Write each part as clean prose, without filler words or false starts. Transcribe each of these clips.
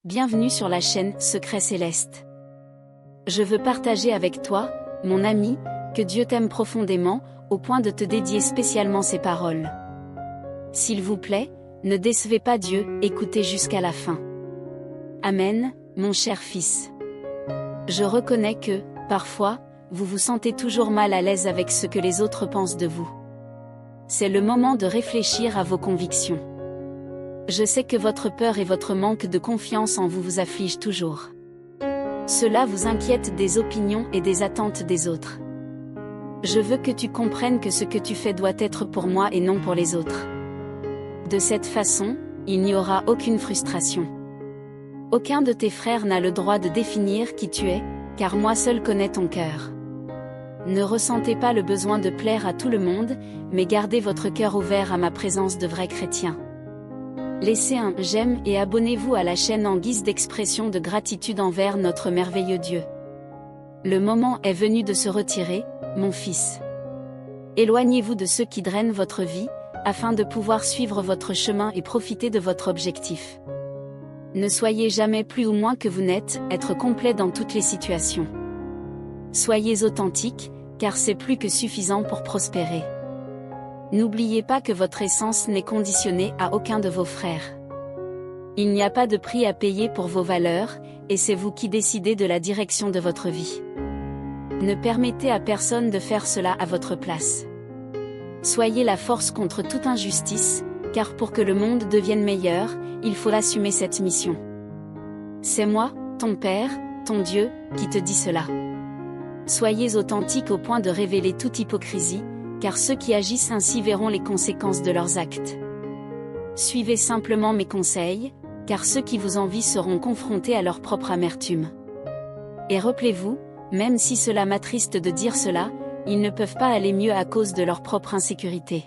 bienvenue sur la chaîne Secrets Célestes. Je veux partager avec toi, mon ami, que Dieu t'aime profondément, au point de te dédier spécialement ces paroles. S'il vous plaît, ne décevez pas Dieu, écoutez jusqu'à la fin. Amen, mon cher fils. Je reconnais que, parfois, vous vous sentez toujours mal à l'aise avec ce que les autres pensent de vous. C'est le moment de réfléchir à vos convictions. Je sais que votre peur et votre manque de confiance en vous affligent toujours. Cela vous inquiète des opinions et des attentes des autres. Je veux que tu comprennes que ce que tu fais doit être pour moi et non pour les autres. De cette façon, il n'y aura aucune frustration. Aucun de tes frères n'a le droit de définir qui tu es, car moi seul connais ton cœur. Ne ressentez pas le besoin de plaire à tout le monde, mais gardez votre cœur ouvert à ma présence de vrais chrétiens. Laissez un j'aime et abonnez-vous à la chaîne en guise d'expression de gratitude envers notre merveilleux Dieu. Le moment est venu de se retirer, mon fils. Éloignez-vous de ceux qui drainent votre vie, afin de pouvoir suivre votre chemin et profiter de votre objectif. Ne soyez jamais plus ou moins que vous n'êtes, être complet dans toutes les situations. Soyez authentique, car c'est plus que suffisant pour prospérer. N'oubliez pas que votre essence n'est conditionnée à aucun de vos frères. Il n'y a pas de prix à payer pour vos valeurs, et c'est vous qui décidez de la direction de votre vie. Ne permettez à personne de faire cela à votre place. Soyez la force contre toute injustice, car pour que le monde devienne meilleur, il faut assumer cette mission. C'est moi, ton Père, ton Dieu, qui te dit cela. Soyez authentique au point de révéler toute hypocrisie, car ceux qui agissent ainsi verront les conséquences de leurs actes. Suivez simplement mes conseils, car ceux qui vous envient seront confrontés à leur propre amertume. Et rappelez-vous, même si cela m'attriste de dire cela, ils ne peuvent pas aller mieux à cause de leur propre insécurité.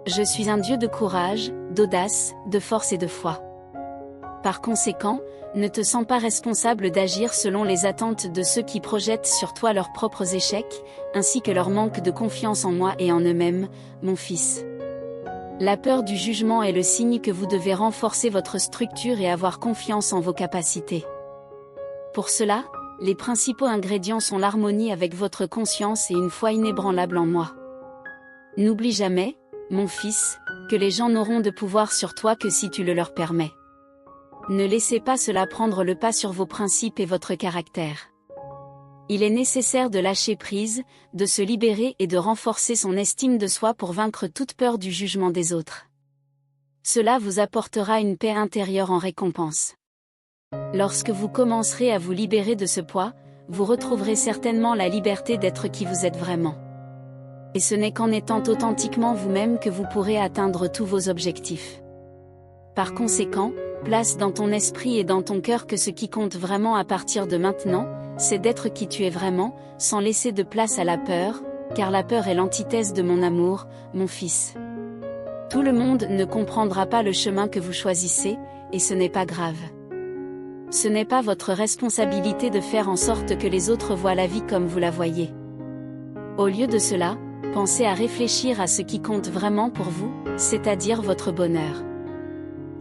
Je suis un Dieu de courage, d'audace, de force et de foi. Par conséquent, ne te sens pas responsable d'agir selon les attentes de ceux qui projettent sur toi leurs propres échecs, ainsi que leur manque de confiance en moi et en eux-mêmes, mon fils. La peur du jugement est le signe que vous devez renforcer votre structure et avoir confiance en vos capacités. Pour cela, les principaux ingrédients sont l'harmonie avec votre conscience et une foi inébranlable en moi. N'oublie jamais, mon fils, que les gens n'auront de pouvoir sur toi que si tu le leur permets. Ne laissez pas cela prendre le pas sur vos principes et votre caractère. Il est nécessaire de lâcher prise, de se libérer et de renforcer son estime de soi pour vaincre toute peur du jugement des autres. Cela vous apportera une paix intérieure en récompense. Lorsque vous commencerez à vous libérer de ce poids, vous retrouverez certainement la liberté d'être qui vous êtes vraiment. Et ce n'est qu'en étant authentiquement vous-même que vous pourrez atteindre tous vos objectifs. Par conséquent, place dans ton esprit et dans ton cœur que ce qui compte vraiment à partir de maintenant, c'est d'être qui tu es vraiment, sans laisser de place à la peur, car la peur est l'antithèse de mon amour, mon fils. Tout le monde ne comprendra pas le chemin que vous choisissez, et ce n'est pas grave. Ce n'est pas votre responsabilité de faire en sorte que les autres voient la vie comme vous la voyez. Au lieu de cela, pensez à réfléchir à ce qui compte vraiment pour vous, c'est-à-dire votre bonheur.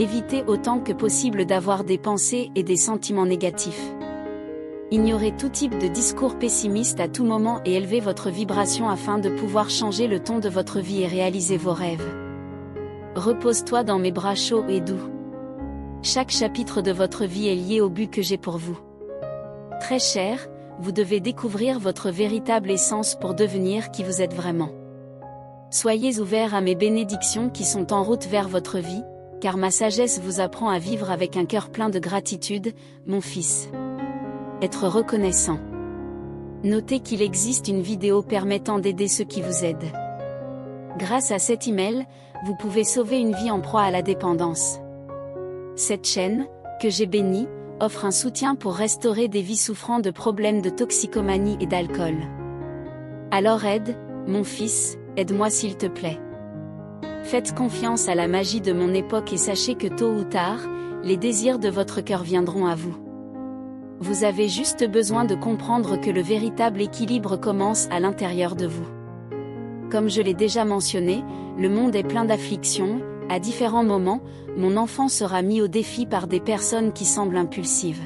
Évitez autant que possible d'avoir des pensées et des sentiments négatifs. Ignorez tout type de discours pessimiste à tout moment et élevez votre vibration afin de pouvoir changer le ton de votre vie et réaliser vos rêves. Repose-toi dans mes bras chauds et doux. Chaque chapitre de votre vie est lié au but que j'ai pour vous. Très cher, vous devez découvrir votre véritable essence pour devenir qui vous êtes vraiment. Soyez ouverts à mes bénédictions qui sont en route vers votre vie, car ma sagesse vous apprend à vivre avec un cœur plein de gratitude, mon fils. Être reconnaissant. Notez qu'il existe une vidéo permettant d'aider ceux qui vous aident. Grâce à cet email, vous pouvez sauver une vie en proie à la dépendance. Cette chaîne, que j'ai bénie, offre un soutien pour restaurer des vies souffrant de problèmes de toxicomanie et d'alcool. Alors aide, mon fils, aide-moi s'il te plaît. Faites confiance à la magie de mon époque et sachez que tôt ou tard, les désirs de votre cœur viendront à vous. Vous avez juste besoin de comprendre que le véritable équilibre commence à l'intérieur de vous. Comme je l'ai déjà mentionné, le monde est plein d'afflictions, À différents moments, mon enfant sera mis au défi par des personnes qui semblent impulsives.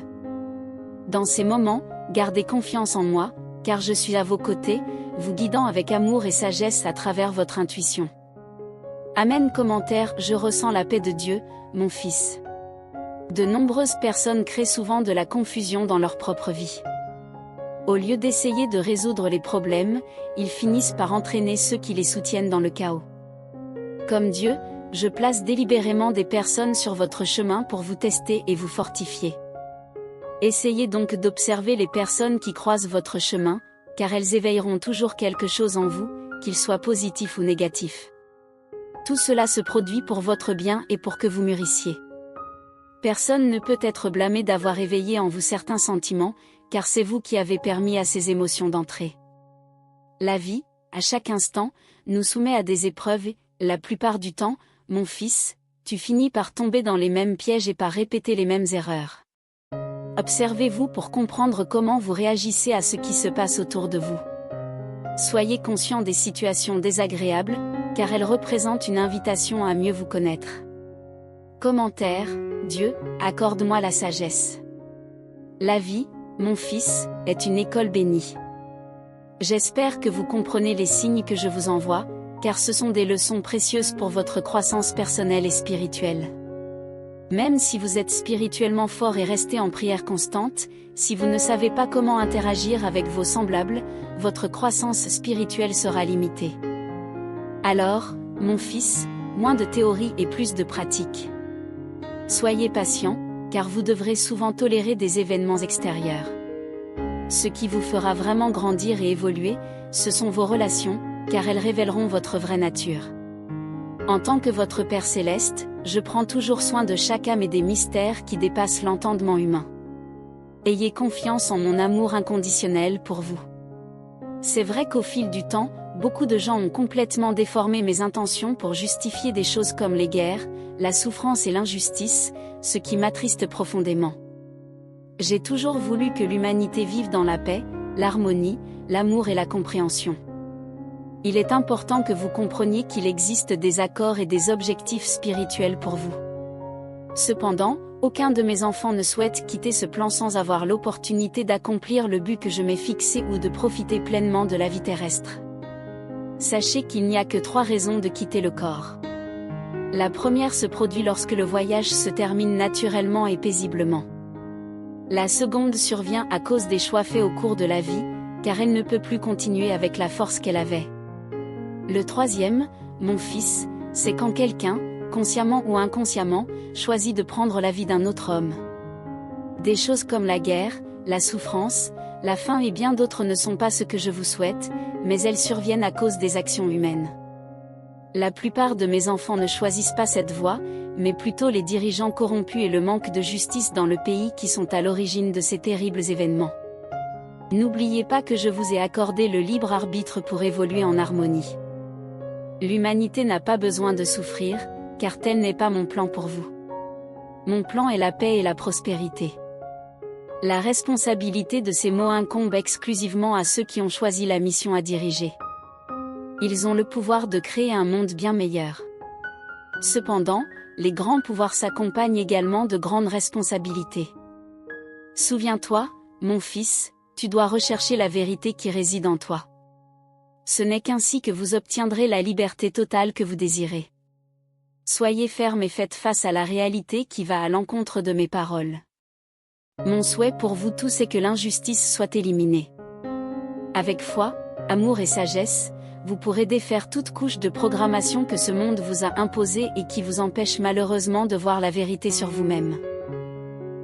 Dans ces moments, gardez confiance en moi, car je suis à vos côtés, vous guidant avec amour et sagesse à travers votre intuition. Amen. Commentaire. Je ressens la paix de Dieu, mon fils. De nombreuses personnes créent souvent de la confusion dans leur propre vie. Au lieu d'essayer de résoudre les problèmes, ils finissent par entraîner ceux qui les soutiennent dans le chaos. Comme Dieu, je place délibérément des personnes sur votre chemin pour vous tester et vous fortifier. Essayez donc d'observer les personnes qui croisent votre chemin, car elles éveilleront toujours quelque chose en vous, qu'il soit positif ou négatif. Tout cela se produit pour votre bien et pour que vous mûrissiez. Personne ne peut être blâmé d'avoir éveillé en vous certains sentiments, car c'est vous qui avez permis à ces émotions d'entrer. La vie, à chaque instant, nous soumet à des épreuves et, la plupart du temps, mon fils, tu finis par tomber dans les mêmes pièges et par répéter les mêmes erreurs. Observez-vous pour comprendre comment vous réagissez à ce qui se passe autour de vous. Soyez conscient des situations désagréables, car elles représentent une invitation à mieux vous connaître. Commentaire. Dieu, accorde-moi la sagesse. La vie, mon fils, est une école bénie. J'espère que vous comprenez les signes que je vous envoie, car ce sont des leçons précieuses pour votre croissance personnelle et spirituelle. Même si vous êtes spirituellement fort et restez en prière constante, si vous ne savez pas comment interagir avec vos semblables, votre croissance spirituelle sera limitée. Alors, mon fils, moins de théorie et plus de pratique. Soyez patient, car vous devrez souvent tolérer des événements extérieurs. Ce qui vous fera vraiment grandir et évoluer, ce sont vos relations, car elles révéleront votre vraie nature. En tant que votre Père Céleste, je prends toujours soin de chaque âme et des mystères qui dépassent l'entendement humain. Ayez confiance en mon amour inconditionnel pour vous. C'est vrai qu'au fil du temps, beaucoup de gens ont complètement déformé mes intentions pour justifier des choses comme les guerres, la souffrance et l'injustice, ce qui m'attriste profondément. J'ai toujours voulu que l'humanité vive dans la paix, l'harmonie, l'amour et la compréhension. Il est important que vous compreniez qu'il existe des accords et des objectifs spirituels pour vous. Cependant, aucun de mes enfants ne souhaite quitter ce plan sans avoir l'opportunité d'accomplir le but que je m'ai fixé ou de profiter pleinement de la vie terrestre. Sachez qu'il n'y a que 3 raisons de quitter le corps. La première se produit lorsque le voyage se termine naturellement et paisiblement. La seconde survient à cause des choix faits au cours de la vie, car elle ne peut plus continuer avec la force qu'elle avait. Le troisième, mon fils, c'est quand quelqu'un, consciemment ou inconsciemment, choisit de prendre la vie d'un autre homme. Des choses comme la guerre, la souffrance, la faim et bien d'autres ne sont pas ce que je vous souhaite, mais elles surviennent à cause des actions humaines. La plupart de mes enfants ne choisissent pas cette voie, mais plutôt les dirigeants corrompus et le manque de justice dans le pays qui sont à l'origine de ces terribles événements. N'oubliez pas que je vous ai accordé le libre arbitre pour évoluer en harmonie. L'humanité n'a pas besoin de souffrir, car tel n'est pas mon plan pour vous. Mon plan est la paix et la prospérité. La responsabilité de ces mots incombe exclusivement à ceux qui ont choisi la mission à diriger. Ils ont le pouvoir de créer un monde bien meilleur. Cependant, les grands pouvoirs s'accompagnent également de grandes responsabilités. Souviens-toi, mon fils, tu dois rechercher la vérité qui réside en toi. Ce n'est qu'ainsi que vous obtiendrez la liberté totale que vous désirez. Soyez ferme et faites face à la réalité qui va à l'encontre de mes paroles. Mon souhait pour vous tous est que l'injustice soit éliminée. Avec foi, amour et sagesse, vous pourrez défaire toute couche de programmation que ce monde vous a imposée et qui vous empêche malheureusement de voir la vérité sur vous-même.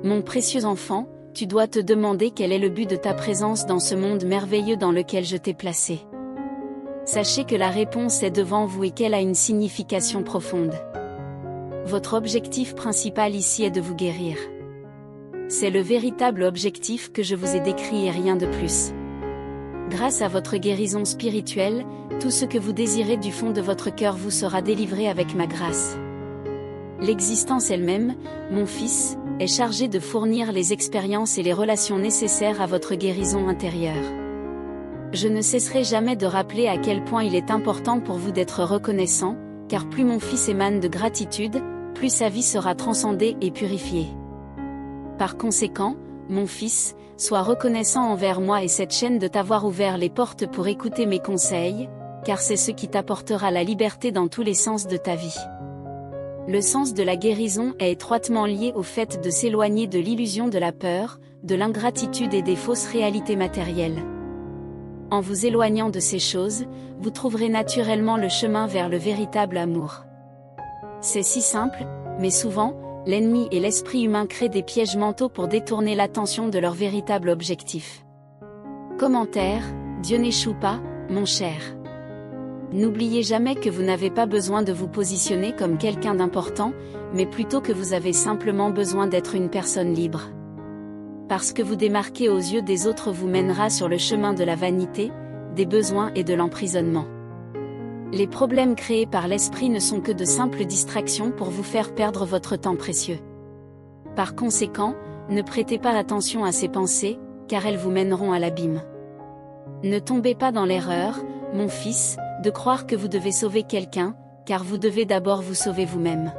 Mon précieux enfant, tu dois te demander quel est le but de ta présence dans ce monde merveilleux dans lequel je t'ai placé. Sachez que la réponse est devant vous et qu'elle a une signification profonde. Votre objectif principal ici est de vous guérir. C'est le véritable objectif que je vous ai décrit et rien de plus. Grâce à votre guérison spirituelle, tout ce que vous désirez du fond de votre cœur vous sera délivré avec ma grâce. L'existence elle-même, mon fils, est chargée de fournir les expériences et les relations nécessaires à votre guérison intérieure. Je ne cesserai jamais de rappeler à quel point il est important pour vous d'être reconnaissant, car plus mon fils émane de gratitude, plus sa vie sera transcendée et purifiée. Par conséquent, mon fils, sois reconnaissant envers moi et cette chaîne de t'avoir ouvert les portes pour écouter mes conseils, car c'est ce qui t'apportera la liberté dans tous les sens de ta vie. Le sens de la guérison est étroitement lié au fait de s'éloigner de l'illusion de la peur, de l'ingratitude et des fausses réalités matérielles. En vous éloignant de ces choses, vous trouverez naturellement le chemin vers le véritable amour. C'est si simple, mais souvent, l'ennemi et l'esprit humain créent des pièges mentaux pour détourner l'attention de leur véritable objectif. Commentaire: Dieu n'échoue pas, mon cher. N'oubliez jamais que vous n'avez pas besoin de vous positionner comme quelqu'un d'important, mais plutôt que vous avez simplement besoin d'être une personne libre. Parce que vous démarquer aux yeux des autres vous mènera sur le chemin de la vanité, des besoins et de l'emprisonnement. Les problèmes créés par l'esprit ne sont que de simples distractions pour vous faire perdre votre temps précieux. Par conséquent, ne prêtez pas attention à ces pensées, car elles vous mèneront à l'abîme. Ne tombez pas dans l'erreur, mon fils, de croire que vous devez sauver quelqu'un, car vous devez d'abord vous sauver vous-même.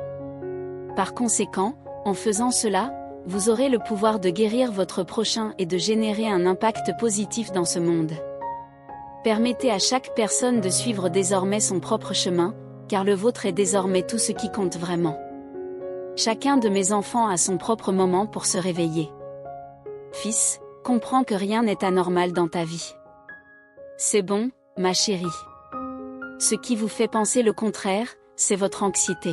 Par conséquent, en faisant cela, vous aurez le pouvoir de guérir votre prochain et de générer un impact positif dans ce monde. Permettez à chaque personne de suivre désormais son propre chemin, car le vôtre est désormais tout ce qui compte vraiment. Chacun de mes enfants a son propre moment pour se réveiller. Fils, comprends que rien n'est anormal dans ta vie. C'est bon, ma chérie. Ce qui vous fait penser le contraire, c'est votre anxiété.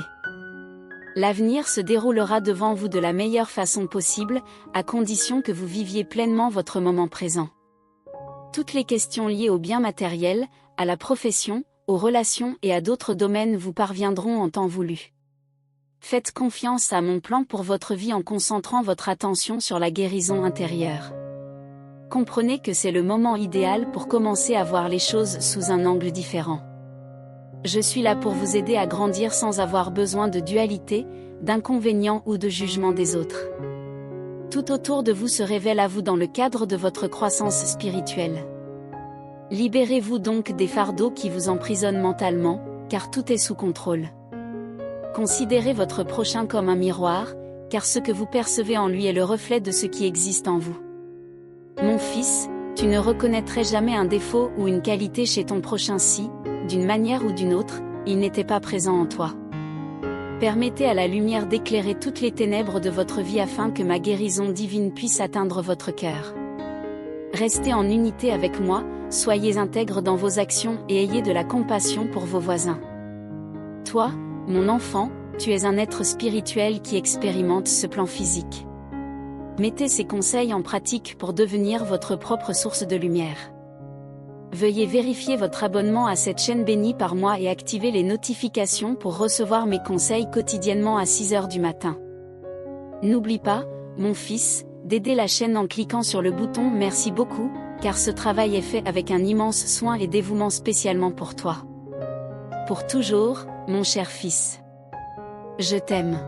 L'avenir se déroulera devant vous de la meilleure façon possible, à condition que vous viviez pleinement votre moment présent. Toutes les questions liées aux biens matériels, à la profession, aux relations et à d'autres domaines vous parviendront en temps voulu. Faites confiance à mon plan pour votre vie en concentrant votre attention sur la guérison intérieure. Comprenez que c'est le moment idéal pour commencer à voir les choses sous un angle différent. Je suis là pour vous aider à grandir sans avoir besoin de dualité, d'inconvénients ou de jugement des autres. Tout autour de vous se révèle à vous dans le cadre de votre croissance spirituelle. Libérez-vous donc des fardeaux qui vous emprisonnent mentalement, car tout est sous contrôle. Considérez votre prochain comme un miroir, car ce que vous percevez en lui est le reflet de ce qui existe en vous. Mon fils, tu ne reconnaîtrais jamais un défaut ou une qualité chez ton prochain si, d'une manière ou d'une autre, il n'était pas présent en toi. Permettez à la lumière d'éclairer toutes les ténèbres de votre vie afin que ma guérison divine puisse atteindre votre cœur. Restez en unité avec moi, soyez intègres dans vos actions et ayez de la compassion pour vos voisins. Toi, mon enfant, tu es un être spirituel qui expérimente ce plan physique. Mettez ces conseils en pratique pour devenir votre propre source de lumière. Veuillez vérifier votre abonnement à cette chaîne bénie par moi et activer les notifications pour recevoir mes conseils quotidiennement à 6 h du matin. N'oublie pas, mon fils, d'aider la chaîne en cliquant sur le bouton « Merci beaucoup », car ce travail est fait avec un immense soin et dévouement spécialement pour toi. Pour toujours, mon cher fils. Je t'aime.